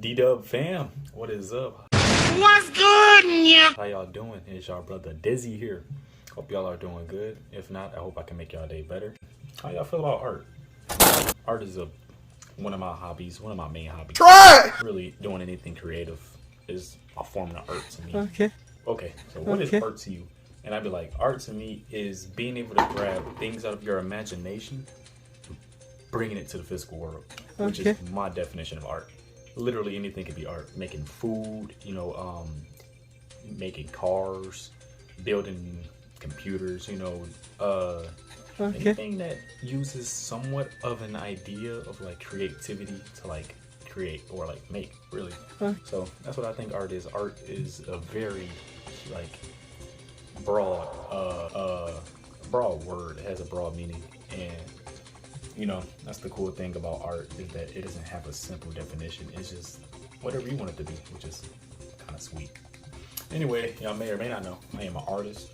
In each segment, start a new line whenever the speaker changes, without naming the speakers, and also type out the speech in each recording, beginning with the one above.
D-Dub fam, what is up?
What's good, yeah?
How y'all doing? It's y'all brother Dizzy here. Hope y'all are doing good. If not, I hope I can make y'all day better. How y'all feel about art? Art is one of my hobbies, one of my main hobbies.
Try!
Really doing anything creative is a form of art to me.
Okay.
So what is art to you? And I'd be like, art to me is being able to grab things out of your imagination, bringing it to the physical world, which is my definition of art. Literally anything can be art. Making food, making cars, building computers, anything that uses somewhat of an idea of like creativity to like create or like make, really. So that's what I think art is. Art is a very like broad word. It has a broad meaning, and that's the cool thing about art, is that it doesn't have a simple definition. It's just whatever you want it to be, which is kind of sweet. Anyway, y'all may or may not know, I am an artist.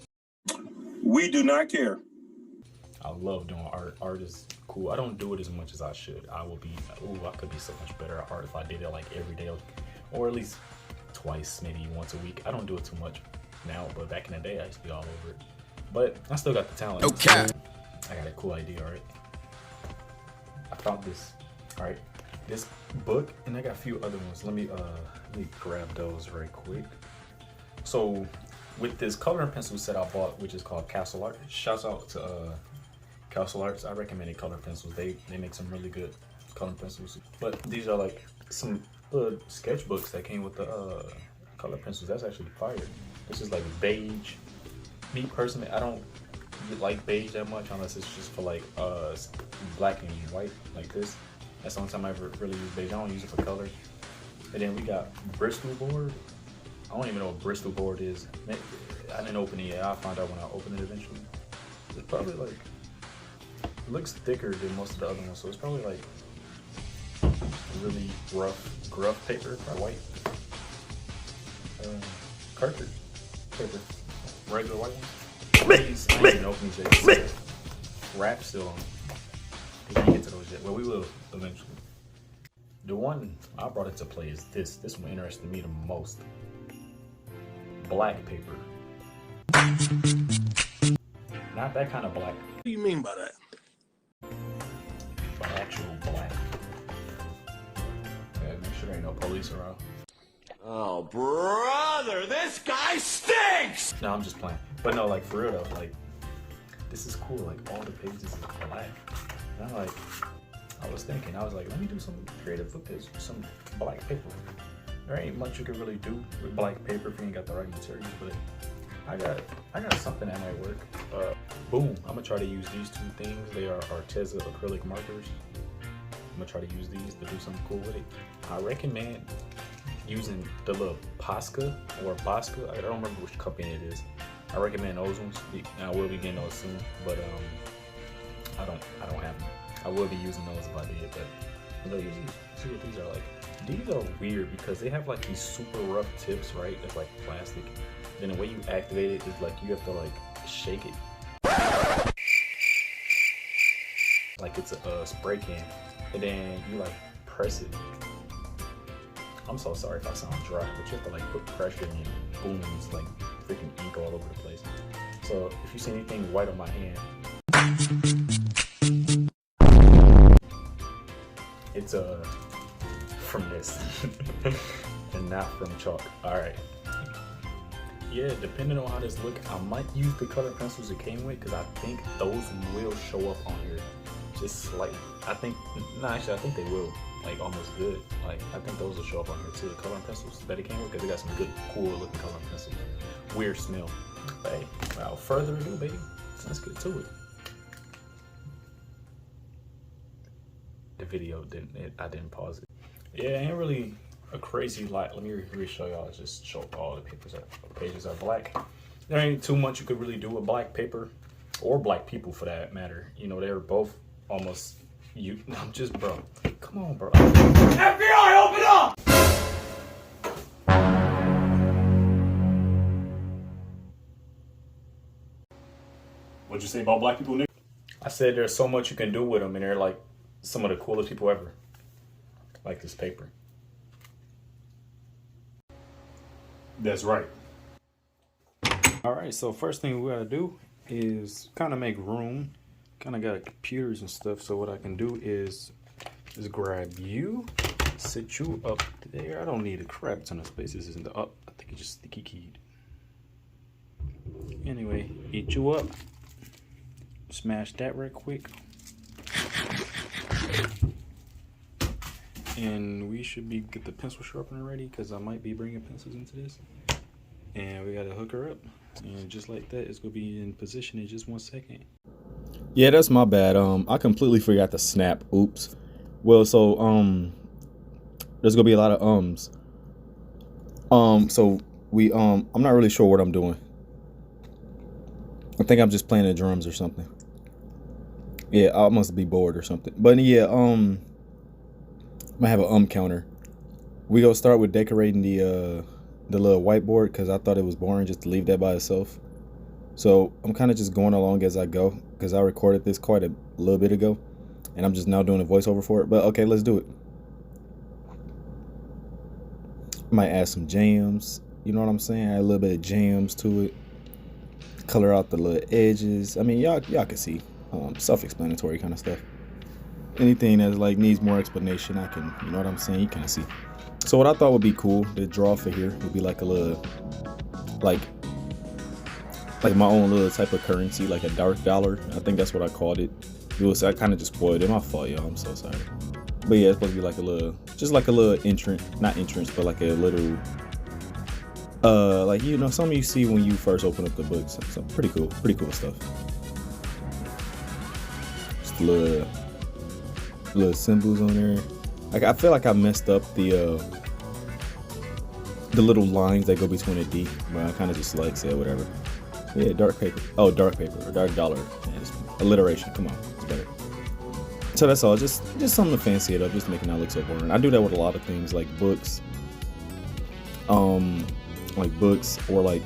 We do not care.
I love doing art. Art is cool. I don't do it as much as I should. I could be so much better at art if I did it like every day, or at least twice, maybe once a week. I don't do it too much now, but back in the day, I used to be all over it. But I still got the talent.
Okay.
I got a cool idea, all right? I found this, all right? This book, and I got a few other ones. Let me grab those very quick. So with this coloring pencil set I bought, which is called Castle Art. Shouts out to Castle Arts. I recommend coloring pencils. They make some really good coloring pencils. But these are like some sketchbooks that came with the color pencils. That's actually fire. This is like beige. Me personally, I don't like beige that much unless it's just for like black and white like this. That's the only time I ever really use beige. I don't use it for color. And then we got Bristol board. I don't even know what Bristol board is. I didn't open it yet. I'll find out when I open it eventually. It's probably like, it looks thicker than most of the other ones, so it's probably like really gruff paper, probably white. Cartridge paper, regular white one. I ain't even open these yet. Wrap still on. We can't get to those yet. Well, we will eventually. The one I brought into play is this. This one interested me the most. Black paper. Not that kind of black.
What do you mean by that?
But actual black. Yeah, make sure there ain't no police around.
Oh, brother, this guy stinks!
No, I'm just playing. But no, like for real though, like this is cool. Like all the pages is black. And I was thinking, let me do some creative with this, some black paper. There ain't much you can really do with black paper if you ain't got the right materials, but I got something that might work. Boom, I'm gonna try to use these two things. They are Arteza acrylic markers. I'm gonna try to use these to do something cool with it. I recommend using the little Posca or Bosca. I don't remember which company it is. I recommend those ones. I will be getting those soon, but I don't have them. I will be using those if I did, but I'm gonna use these. See what these are like. These are weird because they have like these super rough tips, right? That's like plastic. Then the way you activate it is like you have to like shake it. Like it's a spray can. And then you like press it. I'm so sorry if I sound dry, but you have to like put pressure and it booms like freaking ink all over the place. So if you see anything white on my hand, it's from this and not from chalk. All right. Yeah, depending on how this look, I might use the color pencils it came with because I think those will show up on here just slightly. I think they will, like almost good. Like I think those will show up on here too. The coloring pencils that it came with, because they got some good, cool looking coloring pencils. Weird smell. But hey, without further ado, baby, let's get to it. The video I didn't pause it. Yeah, ain't really a crazy lot. Let me re-show y'all. Just show all the pages are black. There ain't too much you could really do with black paper, or black people for that matter. They're both almost I'm just, bro. Come on, bro. FBI, open up! What'd you say about black people, Nick? I said there's so much you can do with them, and they're like some of the coolest people ever. Like this paper. That's right. All right, so first thing we gotta do is kind of make room. Kind of got computers and stuff, so what I can do is just grab you, sit you up there. I don't need a crap ton of space. This isn't the up. I think it's just sticky keyed. Anyway, eat you up. Smash that right quick. And we should be get the pencil sharpener ready because I might be bringing pencils into this. And we gotta hook her up. And just like that, it's gonna be in position in just 1 second.
Yeah, that's my bad. I completely forgot to snap. Oops. Well, so there's gonna be a lot of so we I'm not really sure what I'm doing. I think I'm just playing the drums or something. Yeah, I must be bored or something. But yeah, I have a counter. We gonna start with decorating the little whiteboard because I thought it was boring just to leave that by itself. So I'm kind of just going along as I go because I recorded this quite a little bit ago, and I'm just now doing a voiceover for it. But okay, let's do it. Might add some jams. You know what I'm saying? Add a little bit of jams to it. Color out the little edges. I mean, y'all can see. Self-explanatory kind of stuff. Anything that like needs more explanation, I can. You know what I'm saying? You kind of see. So what I thought would be cool to draw for here would be like a little, like my own little type of currency, like a dark dollar. I think that's what I called it. I kind of just spoiled it. My fault, y'all. I'm so sorry. But yeah, it's supposed to be like a little, just like a little entrance, not entrance, but like a little, like, you know, something you see when you first open up the books. So pretty cool stuff. Just little symbols on there. Like, I feel like I messed up the little lines that go between a D, but I kind of just like said whatever. Yeah, dark paper. Oh, dark paper or dark dollar. Yeah, alliteration. Come on, it's better. So that's all. Just something to fancy it up, just to make it not look so boring. I do that with a lot of things, like books, or like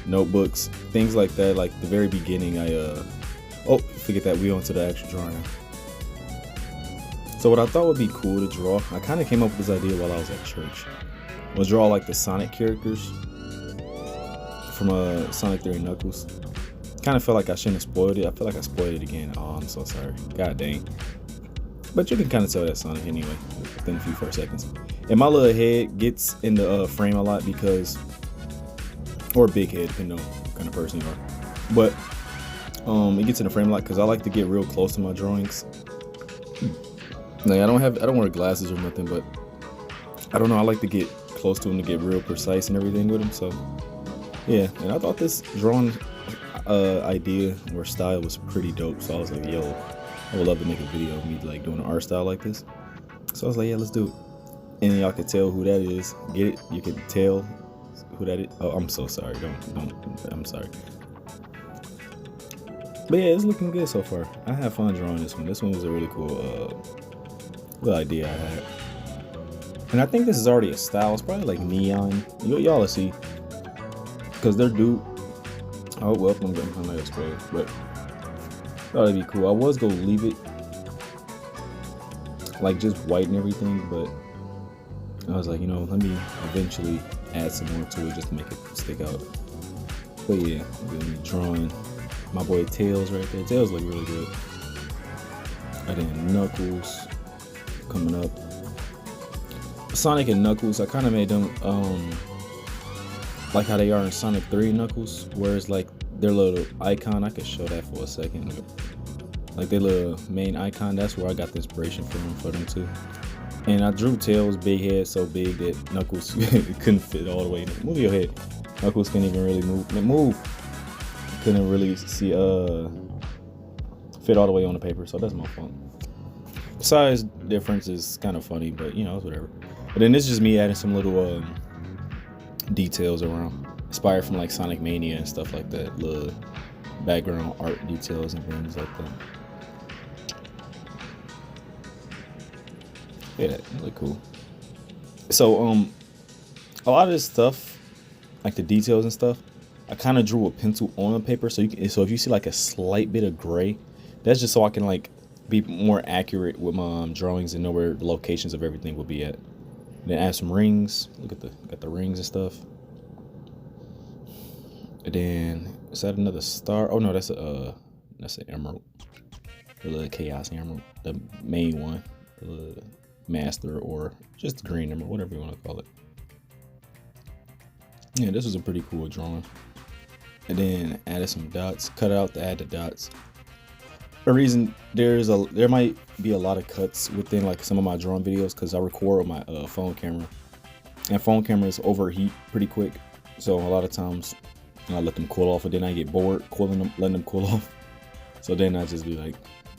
notebooks, things like that. Like the very beginning, forget that, we on to the actual drawing. So what I thought would be cool to draw, I kind of came up with this idea while I was at church, was draw like the Sonic characters from Sonic 3 and Knuckles. Kind of felt like I shouldn't have spoiled it. I feel like I spoiled it again. Oh, I'm so sorry. God dang. But you can kind of tell that's Sonic anyway, within a few first seconds. And my little head gets in the frame a lot because, or big head, depending on what kind of person you are. But it gets in the frame a lot because I like to get real close to my drawings. Like I don't wear glasses or nothing, but I don't know. I like to get close to them to get real precise and everything with them. So yeah, and I thought this drawing idea or style was pretty dope. So I was like, yo, I would love to make a video of me like doing an art style like this. So I was like, yeah, let's do it. And y'all can tell who that is. Get it? You can tell who that is. Oh, I'm so sorry. Don't. I'm sorry. But yeah, it's looking good so far. I had fun drawing this one. This one was a really cool little idea I had. And I think this is already a style. It's probably like neon. Y'all will see. Because they're due. Oh, well, I'm getting kind of like spray. But thought it'd be cool. I was going to leave it like just white and everything. But I was like, you know, let me eventually add some more to it just to make it stick out. But yeah, I'm going to be drawing my boy Tails right there. Tails look really good. And then Knuckles coming up. Sonic and Knuckles, I kind of made them like how they are in Sonic 3 Knuckles, where it's like their little icon. I could show that for a second. Like their little main icon, that's where I got the inspiration from for them too. And I drew Tails' big head so big that Knuckles couldn't fit all the way in. Move your head. Knuckles couldn't even really move. Couldn't really see fit all the way on the paper, so that's my fault. Size difference is kind of funny, but you know, it's whatever. But then this is just me adding some little details around, inspired from like Sonic Mania and stuff like that, little background art details and things like that. Yeah, that look cool. So a lot of this stuff, like the details and stuff, I kind of drew a pencil on the paper, so if you see like a slight bit of gray, that's just so I can like be more accurate with my drawings and know where the locations of everything will be at. Then add some rings. Look at got the rings and stuff. And then is that another star? Oh no, that's an emerald. The little chaos emerald, the main one, the master, or just green emerald, whatever you want to call it. Yeah, this was a pretty cool drawing. And then added some dots, cut out to add the dots. The reason there might be a lot of cuts within like some of my drawing videos because I record with my phone camera, and phone cameras overheat pretty quick. So a lot of times I let them cool off, and then I get bored letting them cool off. So then I just be like,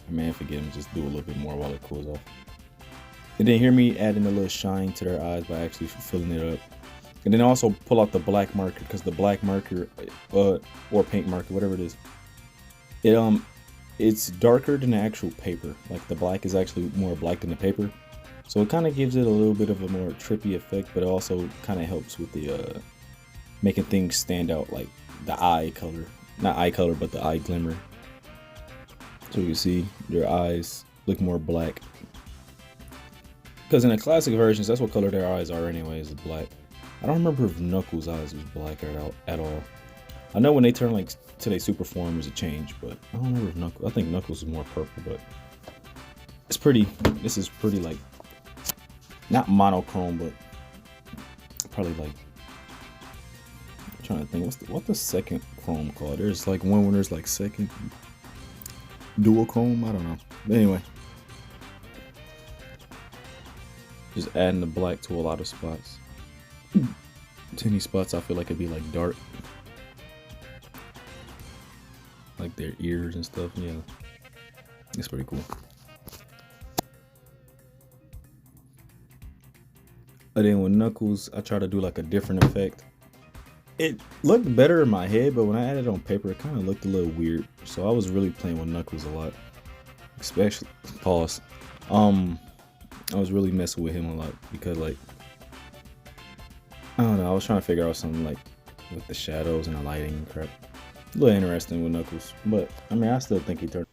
man, forget them, just do a little bit more while it cools off. And then hear me adding a little shine to their eyes by actually filling it up. And then also pull out the black marker, because the black marker or paint marker, whatever it is, it's darker than the actual paper. Like the black is actually more black than the paper, so it kind of gives it a little bit of a more trippy effect, but it also kind of helps with the making things stand out, like the eye color, not eye color, but the eye glimmer. So you can see their eyes look more black, because in the classic versions, that's what color their eyes are anyways, is black. I don't remember if Knuckles' eyes was black at all. I know when they turn like to their super form, there's a change, but I don't remember if Knuckles. I think Knuckles is more purple, but it's pretty. This is pretty like not monochrome, but probably like. I'm trying to think what's the second chrome called. There's like one when there's like second dual chrome. I don't know. But anyway, just adding the black to a lot of spots. Tiny spots I feel like it'd be like dark, like their ears and stuff. Yeah, it's pretty cool. And then with Knuckles, I try to do like a different effect. It looked better in my head, but when I added it on paper, it kind of looked a little weird. So I was really playing with Knuckles a lot, especially pause. I was really messing with him a lot because like, I don't know, I was trying to figure out something like with the shadows and the lighting and crap. A little interesting with Knuckles, but I mean, I still think he turned.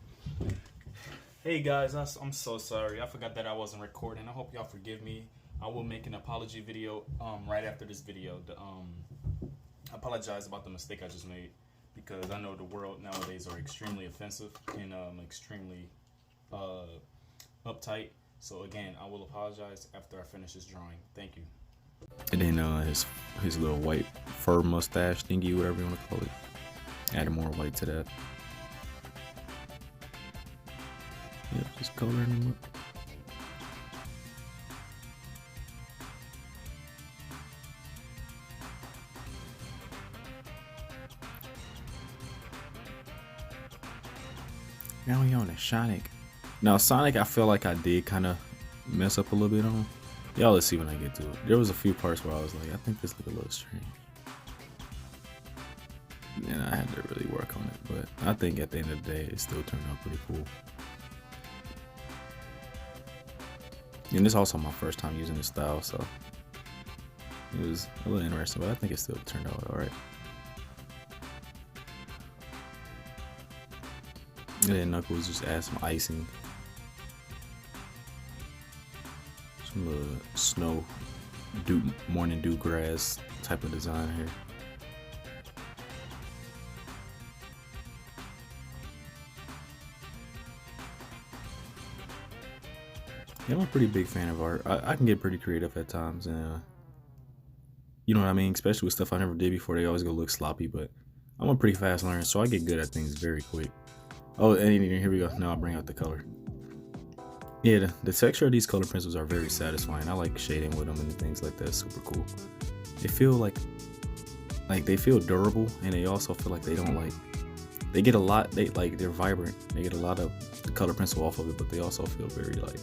Hey guys, I'm so sorry. I forgot that I wasn't recording. I hope y'all forgive me. I will make an apology video right after this video. I apologize about the mistake I just made, because I know the world nowadays are extremely offensive and extremely uptight. So again, I will apologize after I finish this drawing. Thank you.
And then his little white fur mustache thingy, whatever you want to call it. Added more white to that. Yep, just coloring him up. Now we on the Sonic. Now Sonic, I feel like I did kind of mess up a little bit on. Y'all, let's see when I get to it. There was a few parts where I was like, I think this looked a little strange. And I had to really work on it, but I think at the end of the day, it still turned out pretty cool. And this is also my first time using this style, so it was a little interesting, but I think it still turned out alright. And then Knuckles just add some icing. Some little snow, morning dew grass type of design here. Yeah, I'm a pretty big fan of art. I can get pretty creative at times, and you know what I mean? Especially with stuff I never did before, they always go look sloppy, but I'm a pretty fast learner, so I get good at things very quick. Oh, and here we go. Now I'll bring out the color. Yeah, the texture of these color pencils are very satisfying. I like shading with them and things like that. Super cool. They feel like they feel durable, and they also feel like they don't like. They get a lot. They're vibrant. They get a lot of the color pencil off of it, but they also feel very like.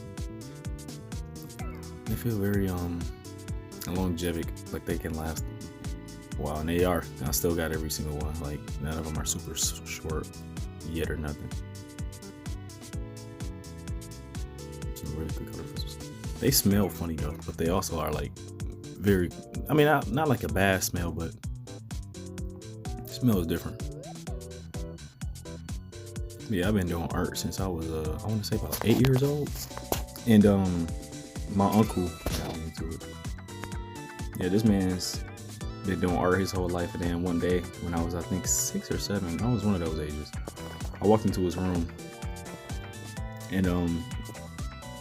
They feel very longevic. Like they can last a while, and they are. I still got every single one. Like none of them are super short yet or nothing. Really good color pencils. They smell funny though, but they also are like very. I mean, not like a bad smell, but it smells different. Yeah, I've been doing art since I was I want to say about 8 years old, and my uncle got me into it. Yeah, this man's been doing art his whole life, and then one day when I was, I think, 6 or 7, I was one of those ages. I walked into his room, and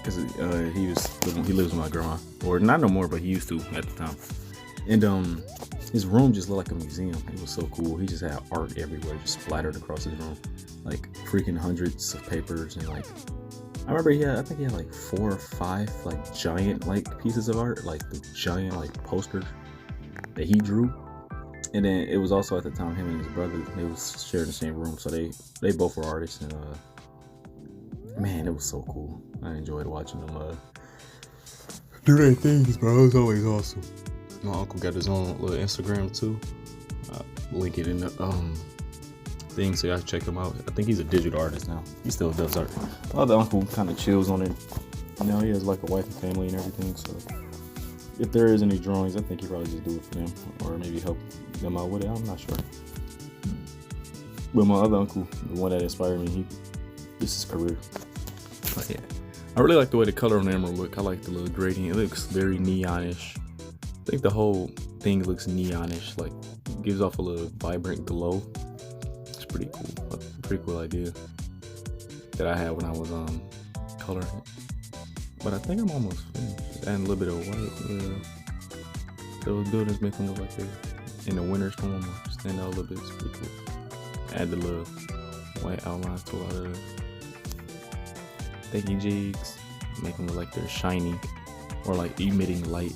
cause he lives with my grandma, or not no more, but he used to at the time. And his room just looked like a museum. It was so cool. He just had art everywhere, just splattered across his room, like freaking hundreds of papers. And like, I remember I think he had like 4 or 5 like giant like pieces of art, like the giant like posters that he drew. And then it was also at the time him and his brother, they was sharing the same room, so they both were artists. And man, it was so cool. I enjoyed watching them do their things, bro. It was always awesome. My uncle got his own little Instagram too. Link it in the thing, so y'all check him out. I think he's a digital artist now. He still does art. My other uncle kind of chills on it. You know, he has like a wife and family and everything, so if there is any drawings, I think he probably just do it for them, or maybe help them out with it. I'm not sure. But my other uncle, the one that inspired me, this is his career. But yeah, I really like the way the color on the emerald look. I like the little gradient. It looks very neonish. I think the whole thing looks neonish, like gives off a little vibrant glow. It's pretty cool. A pretty cool idea that I had when I was coloring it. But I think I'm almost finished. Just adding a little bit of white. Those buildings make them look like they're in the winter storm, or stand out a little bit. It's pretty cool. Add the little white outlines to a lot of thingy jigs, make them look like they're shiny or like emitting light.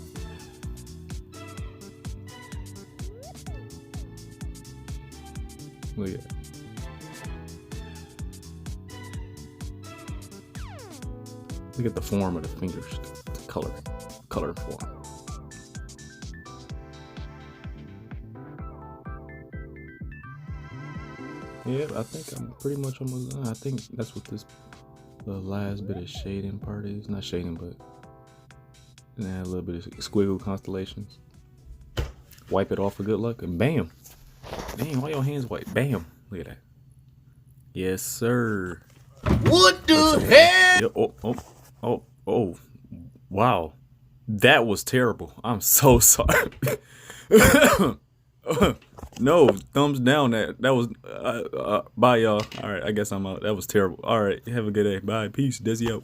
Look at that. Look at the form of the fingers, the color form. Yeah, I think I'm pretty much almost done. I think that's what the last bit of shading part is. Not shading, but add a little bit of squiggle constellations. Wipe it off for good luck, and bam! Dang, why your hands white? Bam! Look at that. Yes, sir.
What the hell?
Yeah, oh! Wow, that was terrible. I'm so sorry. No, thumbs down. That was bye, y'all. All right, I guess I'm out. That was terrible. All right, have a good day. Bye, peace. Desi out.